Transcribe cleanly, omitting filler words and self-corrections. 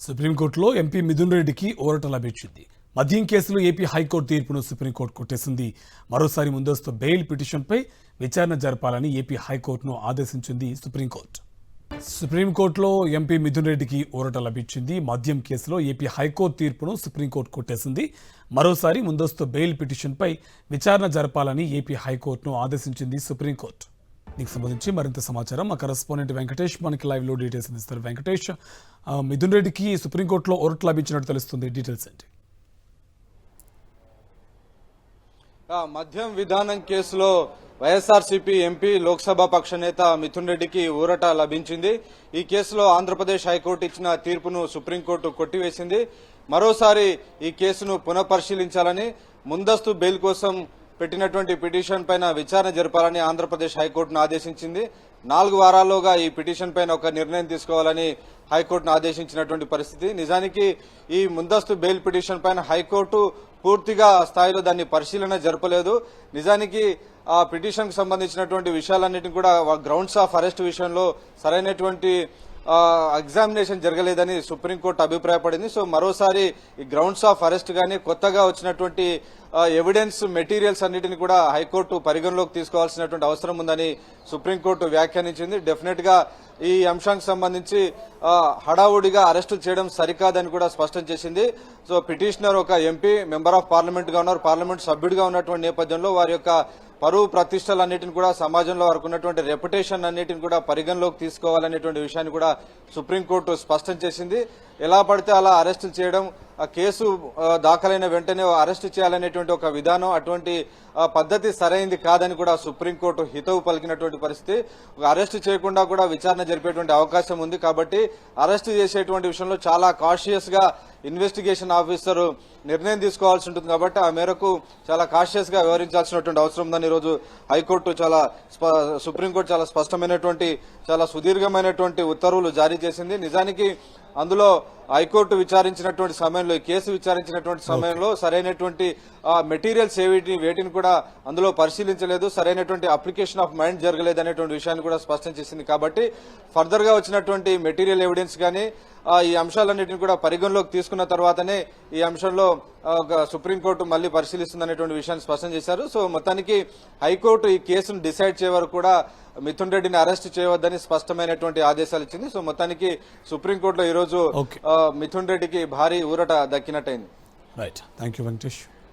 సుప్రీంకోర్టులో ఎంపీ మిథున్ రెడ్డికి ఊరట లభించింది. మద్యం కేసులో ఏపీ హైకోర్టు తీర్పును సుప్రీంకోర్టు కొట్టేసింది. మరోసారి ముందస్తు బెయిల్ పిటిషన్పై విచారణ జరపాలని ఏపీ హైకోర్టును ఆదేశించింది సుప్రీంకోర్టు. సుప్రీంకోర్టులో ఎంపీ మిథున్ రెడ్డికి ఊరట లభించింది. మద్యం కేసులో ఏపీ హైకోర్టు తీర్పును సుప్రీంకోర్టు కొట్టేసింది. మరోసారి ముందస్తు బెయిల్ పిటిషన్పై విచారణ జరపాలని ఏపీ హైకోర్టును ఆదేశించింది సుప్రీంకోర్టు. దీనికి సంబంధించి మరింత సమాచారం మా కరెస్పాండెంట్ వెంకటేష్ మనకి లైవ్ లో డీటెయిల్స్ అందిస్తారు. వెంకటేష్, మిథున్ రెడ్డికి సుప్రీంకోర్టులో ఊరట లభించినట్టు తెలుస్తుంది, డీటెయిల్స్ ఏంటి? మద్యం విధానం కేసులో వైఎస్ఆర్సీపీ ఎంపీ లోక్సభ పక్ష నేత మిథున్ రెడ్డికి ఊరట లభించింది. ఈ కేసులో ఆంధ్రప్రదేశ్ హైకోర్టు ఇచ్చిన తీర్పును సుప్రీంకోర్టు కొట్టివేసింది. మరోసారి ఈ కేసును పునఃపరిశీలించాలని, ముందస్తు బెయిల్ కోసం పెట్టినటువంటి పిటిషన్ పైన విచారణ జరపాలని ఆంధ్రప్రదేశ్ హైకోర్టును ఆదేశించింది. 4 వారాల్లోగా ఈ పిటిషన్ పైన ఒక నిర్ణయం తీసుకోవాలని హైకోర్టును ఆదేశించినటువంటి పరిస్థితి. నిజానికి ఈ ముందస్తు బెయిల్ పిటిషన్ పైన హైకోర్టు పూర్తిగా స్థాయిలో దాన్ని పరిశీలన జరపలేదు. నిజానికి ఆ పిటిషన్ కు సంబంధించినటువంటి విషయాలన్నింటినీ కూడా గ్రౌండ్స్ ఆఫ్ అరెస్ట్ విషయంలో సరైనటువంటి ఎగ్జామినేషన్ జరగలేదని సుప్రీంకోర్టు అభిప్రాయపడింది. సో మరోసారి ఈ గ్రౌండ్స్ ఆఫ్ అరెస్ట్ గానీ కొత్తగా వచ్చినటువంటి ఎవిడెన్స్ మెటీరియల్స్ అన్నిటిని కూడా హైకోర్టు పరిగణలోకి తీసుకోవాల్సినటువంటి అవసరం ఉందని సుప్రీంకోర్టు వ్యాఖ్యానించింది. డెఫినెట్ గా ఈ అంశానికి సంబంధించి హడావుడిగా అరెస్టులు చేయడం సరికాదని కూడా స్పష్టం చేసింది. సో పిటిషనర్ ఒక ఎంపీ, మెంబర్ ఆఫ్ పార్లమెంట్ గా ఉన్నారు, పార్లమెంట్ సభ్యుడిగా ఉన్నటువంటి నేపథ్యంలో వారి యొక్క పరువు ప్రతిష్టలన్నిటిని కూడా, సమాజంలో వారికి ఉన్నటువంటి రెప్యుటేషన్ అన్నిటిని కూడా పరిగణలోకి తీసుకోవాలనేటువంటి విషయాన్ని కూడా సుప్రీంకోర్టు స్పష్టం చేసింది. ఎలా పడితే అలా అరెస్టులు చేయడం, ఆ కేసు దాఖలైన వెంటనే అరెస్టు చేయాలనేటువంటి ఒక విధానం, అటువంటి పద్ధతి సరైంది కాదని కూడా సుప్రీంకోర్టు హితవు పలికినటువంటి పరిస్థితి. అరెస్టు చేయకుండా కూడా విచారణ జరిపేటువంటి అవకాశం ఉంది. కాబట్టి అరెస్టు చేసేటువంటి విషయంలో చాలా కాషియస్ గా ఇన్వెస్టిగేషన్ ఆఫీసర్ నిర్ణయం తీసుకోవాల్సి ఉంటుంది. కాబట్టి ఆ మేరకు చాలా కాషియస్ గా వ్యవహరించాల్సినటువంటి అవసరం ఉందని ఈరోజు హైకోర్టు సుప్రీంకోర్టు చాలా స్పష్టమైనటువంటి, చాలా సుదీర్ఘమైనటువంటి ఉత్తర్వులు జారీ చేసింది. నిజానికి అందులో హైకోర్టు విచారించినటువంటి సమయంలో, ఈ కేసు విచారించినటువంటి సమయంలో సరైనటువంటి మెటీరియల్స్ వేటిని కూడా అందులో పరిశీలించలేదు, సరైనటువంటి అప్లికేషన్ ఆఫ్ మైండ్ జరగలేదు అనేటువంటి విషయాన్ని కూడా స్పష్టం చేసింది. కాబట్టి ఫర్దర్ గా వచ్చినటువంటి మెటీరియల్ ఎవిడెన్స్ కానీ ఈ అంశాలన్నింటినీ కూడా పరిగణలోకి తీసుకున్న తర్వాతనే ఈ అంశంలో సుప్రీంకోర్టు మళ్లీ పరిశీలిస్తుందనేటువంటి విషయాన్ని స్పష్టం చేశారు. సో మొత్తానికి హైకోర్టు ఈ కేసును డిసైడ్ చేయ వరకు కూడా మిథున్ రెడ్డిని అరెస్ట్ చేయవద్దని స్పష్టమైనటువంటి ఆదేశాలు ఇచ్చింది. సో మొత్తానికి సుప్రీంకోర్టులో ఈరోజు మిథున్ రెడ్డికి భారీ ఊరట దక్కినట్టయింది. Right, thank you Venkatesh.